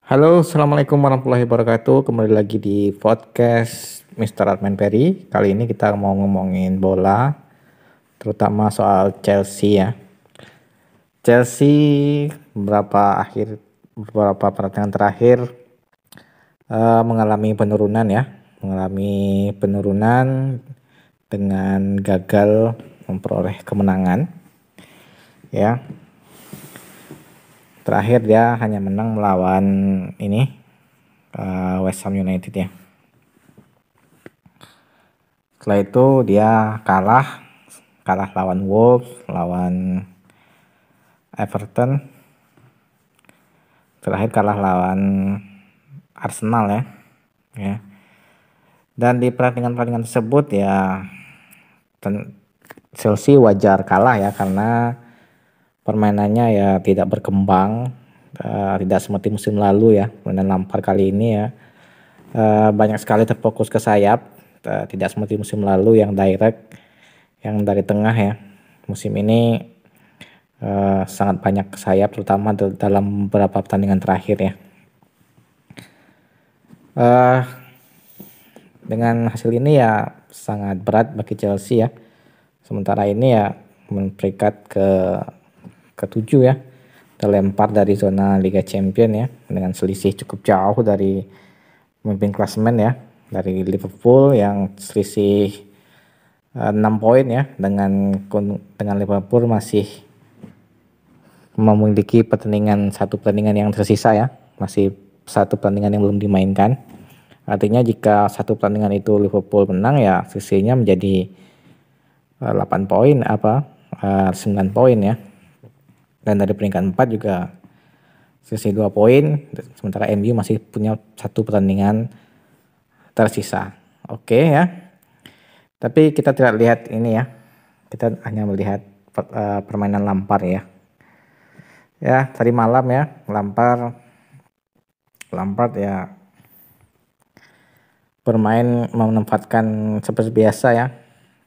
Halo, assalamualaikum warahmatullahi wabarakatuh. Kembali lagi di podcast Mr. Arman Perry. Kali ini kita mau ngomongin bola, terutama soal Chelsea ya. Chelsea beberapa pertandingan terakhir mengalami penurunan ya, mengalami penurunan dengan gagal memperoleh kemenangan ya. Terakhir dia hanya menang melawan West Ham United ya. Setelah itu dia kalah lawan Wolves, lawan Everton, terakhir kalah lawan Arsenal ya. Dan di pertandingan tersebut ya Chelsea wajar kalah ya, karena permainannya ya tidak berkembang, tidak seperti musim lalu ya. Permainan Lampard kali ini ya banyak sekali terfokus ke sayap, tidak seperti musim lalu yang direct, yang dari tengah ya. Musim ini sangat banyak ke sayap, terutama dalam beberapa pertandingan terakhir ya. Dengan hasil ini ya sangat berat bagi Chelsea ya. Sementara ini ya peringkat ke-7 ya, terlempar dari zona Liga Champion ya, dengan selisih cukup jauh dari pemimpin klasemen ya, dari Liverpool yang selisih 6 poin ya, dengan Liverpool masih memiliki satu pertandingan yang tersisa ya, masih satu pertandingan yang belum dimainkan. Artinya jika satu pertandingan itu Liverpool menang ya selisihnya menjadi 8 poin 9 poin ya. Dan dari peringkat 4 juga selisih 2 poin, sementara MU masih punya satu pertandingan tersisa. Oke ya. Tapi kita tidak lihat ini ya. Kita hanya melihat permainan Lampard ya. Ya, tadi malam ya, Lampard ya bermain menempatkan seperti biasa ya.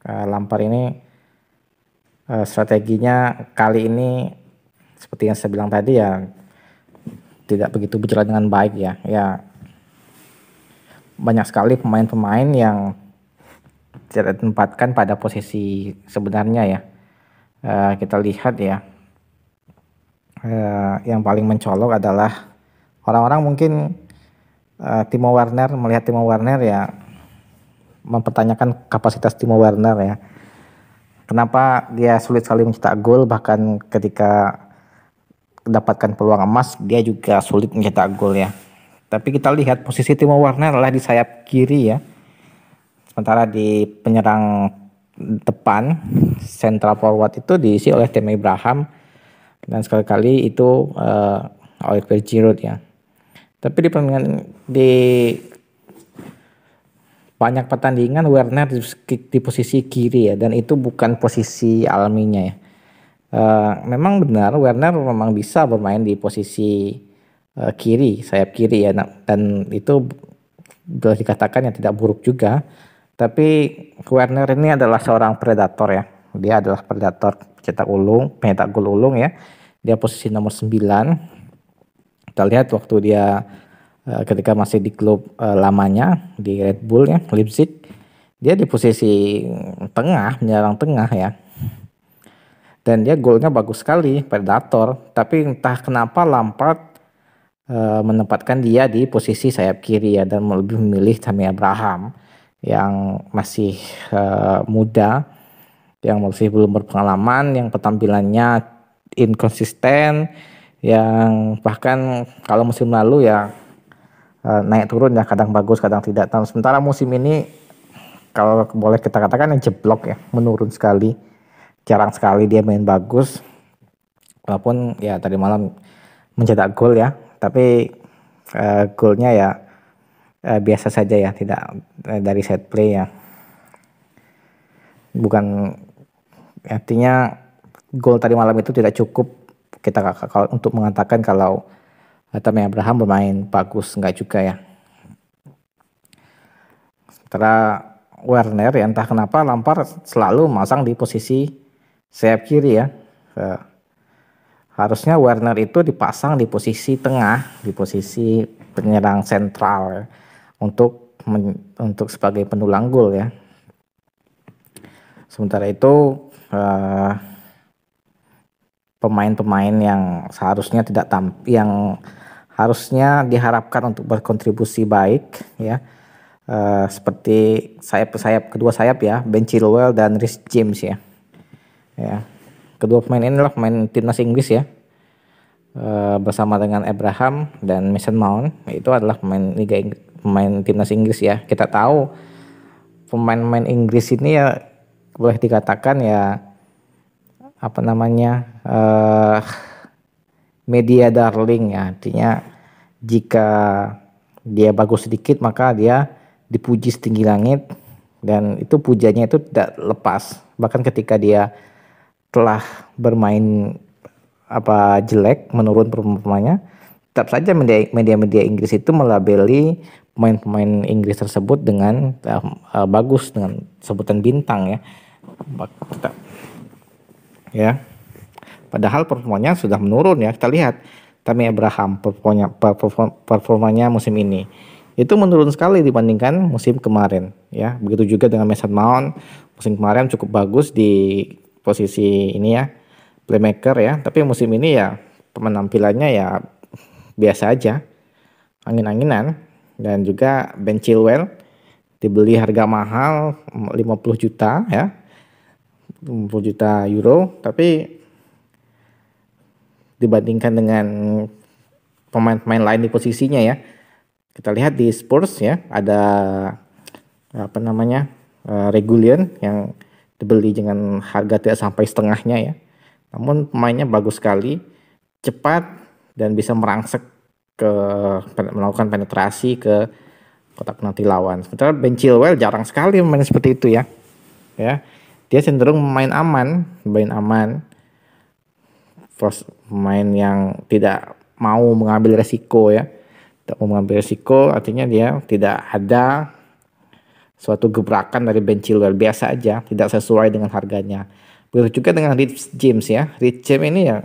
Lampard ini strateginya kali ini seperti yang saya bilang tadi ya, tidak begitu berjalan dengan baik ya. Ya, banyak sekali pemain-pemain yang tidak ditempatkan pada posisi sebenarnya ya. Kita lihat ya, yang paling mencolok adalah orang-orang mungkin melihat Timo Werner ya, mempertanyakan kapasitas Timo Werner ya. Kenapa dia sulit sekali mencetak gol, bahkan ketika mendapatkan peluang emas dia juga sulit mencetak gol ya. Tapi kita lihat posisi Timo Werner adalah di sayap kiri ya. Sementara di penyerang depan, central forward itu diisi oleh Tammy Abraham, dan sekali-kali itu Olivier Giroud ya. Tapi di banyak pertandingan Werner di posisi kiri ya, dan itu bukan posisi alaminya ya. Memang benar Werner memang bisa bermain di posisi kiri, sayap kiri ya, dan itu boleh dikatakan yang tidak buruk juga. Tapi Werner ini adalah seorang predator ya. Dia adalah predator pencetak gol ulung ya. Dia posisi nomor 9. Kita lihat waktu dia ketika masih di klub lamanya di Red Bull ya, Leipzig, dia di posisi menyerang tengah ya. Dan dia golnya bagus sekali, predator. Tapi entah kenapa Lampard menempatkan dia di posisi sayap kiri ya, dan lebih memilih Tammy Abraham yang masih muda, yang masih belum berpengalaman, yang penampilannya inkonsisten, yang bahkan kalau musim lalu ya naik turun ya, kadang bagus kadang tidak. Sementara musim ini kalau boleh kita katakan yang jeblok ya, menurun sekali, jarang sekali dia main bagus. Walaupun ya tadi malam mencetak gol ya, tapi golnya ya biasa saja ya, tidak dari set play ya. Bukan, artinya gol tadi malam itu tidak cukup kita untuk mengatakan kalau Tammy Abraham bermain bagus, enggak juga ya. Sementara Werner ya, entah kenapa Lampard selalu masang di posisi sayap kiri ya. Harusnya Werner itu dipasang di posisi tengah, di posisi penyerang sentral ya, untuk sebagai pendulang gol ya. Sementara itu pemain-pemain yang seharusnya yang harusnya diharapkan untuk berkontribusi baik ya, seperti kedua sayap ya, Ben Chilwell dan Reece James ya. Kedua pemain ini adalah pemain timnas Inggris ya, bersama dengan Abraham dan Mason Mount. Itu adalah pemain timnas Inggris ya. Kita tahu pemain-pemain Inggris ini ya boleh dikatakan ya media darling ya, artinya jika dia bagus sedikit maka dia dipuji setinggi langit, dan itu pujiannya itu tidak lepas bahkan ketika dia telah bermain jelek, menurun performanya, tetap saja media-media Inggris itu melabeli pemain-pemain Inggris tersebut dengan bagus, dengan sebutan bintang ya. Ya, padahal performanya sudah menurun ya. Kita lihat Tammy Abraham performanya musim ini itu menurun sekali dibandingkan musim kemarin ya. Begitu juga dengan Mason Mount, musim kemarin cukup bagus di posisi ini ya, playmaker ya, tapi musim ini ya penampilannya ya biasa aja, angin-anginan. Dan juga Ben Chilwell dibeli harga mahal 50 juta ya, 50 juta euro, tapi dibandingkan dengan pemain-pemain lain di posisinya ya, kita lihat di Spurs ya, ada Reguilon yang dibeli dengan harga tidak sampai setengahnya ya, namun pemainnya bagus sekali, cepat dan bisa merangsek melakukan penetrasi ke kotak penalti lawan. Sementara Ben Chilwell jarang sekali main seperti itu ya. Dia cenderung main aman, pemain yang tidak mau mengambil resiko ya. Tidak mau mengambil resiko artinya dia tidak ada suatu gebrakan dari Ben Chilwell, biasa aja, tidak sesuai dengan harganya. Begitu juga dengan Reece James ya. Reece James ini ya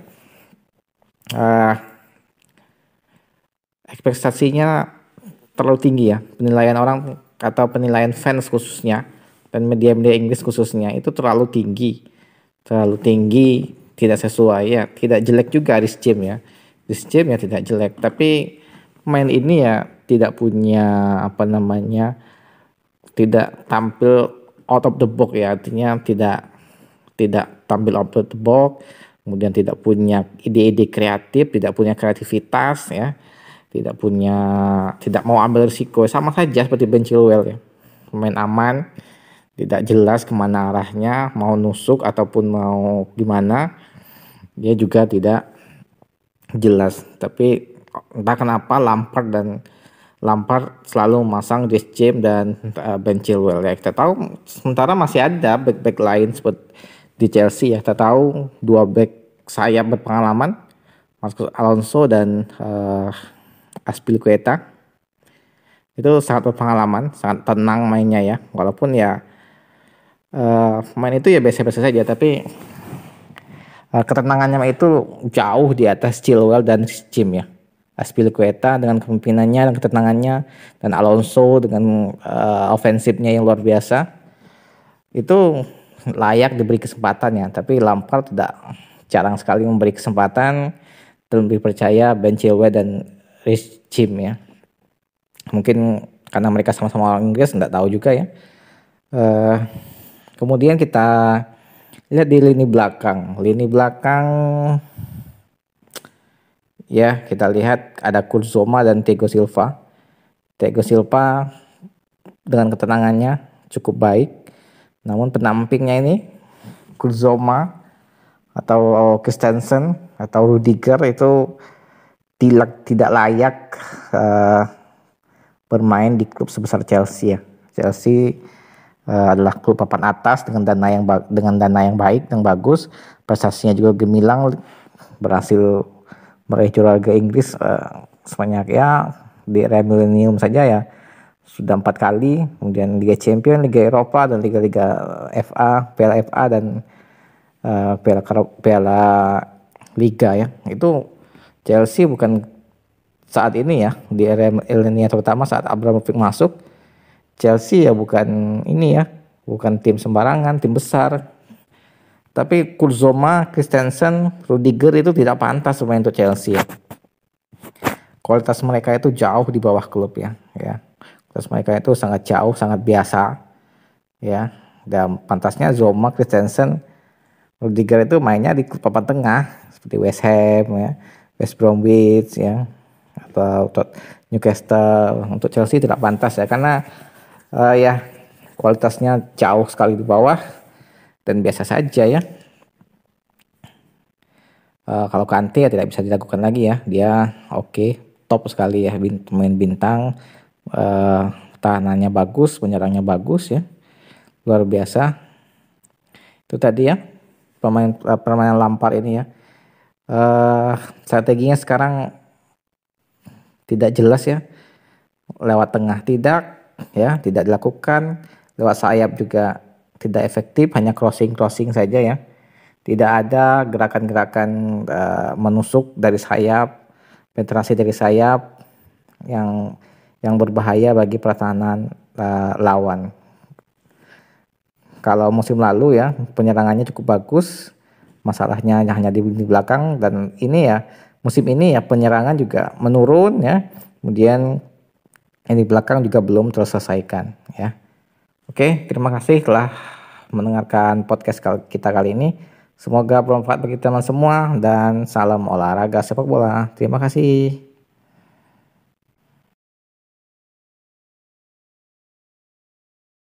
ekspektasinya terlalu tinggi ya. Penilaian orang atau penilaian fans khususnya dan media-media Inggris khususnya itu terlalu tinggi, tidak sesuai ya. Tidak jelek juga Reece James ya. Reece James ya tidak jelek, tapi pemain ini ya tidak punya tidak tampil out of the box ya, artinya tidak tampil out of the box, kemudian tidak punya ide-ide kreatif, tidak punya kreativitas ya, tidak mau ambil risiko, sama saja seperti Ben Chilwell ya, pemain aman, tidak jelas kemana arahnya, mau nusuk ataupun mau gimana, dia juga tidak jelas. Tapi entah kenapa Lampard selalu memasang Reece James dan Ben Chilwell ya. Kita tahu sementara masih ada back lain seperti di Chelsea ya. Kita tahu dua back sayap berpengalaman, Marcos Alonso dan Azpilicueta. Itu sangat berpengalaman, sangat tenang mainnya ya. Walaupun ya main itu ya biasa-biasa saja, tapi ketenangannya itu jauh di atas Chilwell dan James ya. Azpilicueta dengan kepemimpinannya dan ketenangannya, dan Alonso dengan ofensifnya yang luar biasa, itu layak diberi kesempatan ya. Tapi Lampard jarang sekali memberi kesempatan, dan lebih percaya Ben Chilwell dan Reece James ya. Mungkin karena mereka sama-sama orang Inggris, nggak tahu juga ya. Kemudian kita lihat di lini belakang ya, kita lihat ada Kurtzoma dan Thiago Silva. Thiago Silva dengan ketenangannya cukup baik, namun penampingnya ini Kurtzoma atau Christensen atau Rudiger itu tidak layak bermain di klub sebesar Chelsea ya. Chelsea adalah klub papan atas dengan dana yang baik dan bagus, prestasinya juga gemilang, berhasil meraih juara Liga Inggris sebanyak ya di era milenium saja ya sudah 4 kali, kemudian Liga Champions, Liga Eropa, dan Liga-Liga FA, Piala FA, dan Piala liga ya. Itu Chelsea bukan saat ini ya, di era milenial terutama saat Abramovich masuk, Chelsea ya bukan ini ya, bukan tim sembarangan, tim besar. Tapi Kurtzoma, Christensen, Rudiger itu tidak pantas bermain untuk Chelsea ya. Kualitas mereka itu jauh di bawah klub ya. Kualitas mereka itu sangat jauh, sangat biasa ya. Dan pantasnya Zoma, Christensen, Rudiger itu mainnya di klub papan tengah seperti West Ham ya, West Bromwich ya, atau Newcastle. Untuk Chelsea tidak pantas ya, karena ya kualitasnya jauh sekali di bawah dan biasa saja ya. Kalau Kante ya tidak bisa dilakukan lagi ya, dia oke, top sekali ya, pemain bintang, tahanannya bagus, penyerangnya bagus ya, luar biasa. Itu tadi ya permainan Lampard ini ya. Strateginya sekarang tidak jelas ya, lewat tengah tidak dilakukan, lewat sayap juga tidak efektif, hanya crossing saja ya, tidak ada gerakan-gerakan menusuk dari sayap, penetrasi dari sayap yang berbahaya bagi pertahanan lawan. Kalau musim lalu ya penyerangannya cukup bagus, masalahnya hanya di belakang, dan ini ya musim ini ya penyerangan juga menurun ya, kemudian yang di belakang juga belum terselesaikan ya. Oke, terima kasih telah mendengarkan podcast kita kali ini. Semoga bermanfaat bagi teman semua, dan salam olahraga sepak bola. Terima kasih.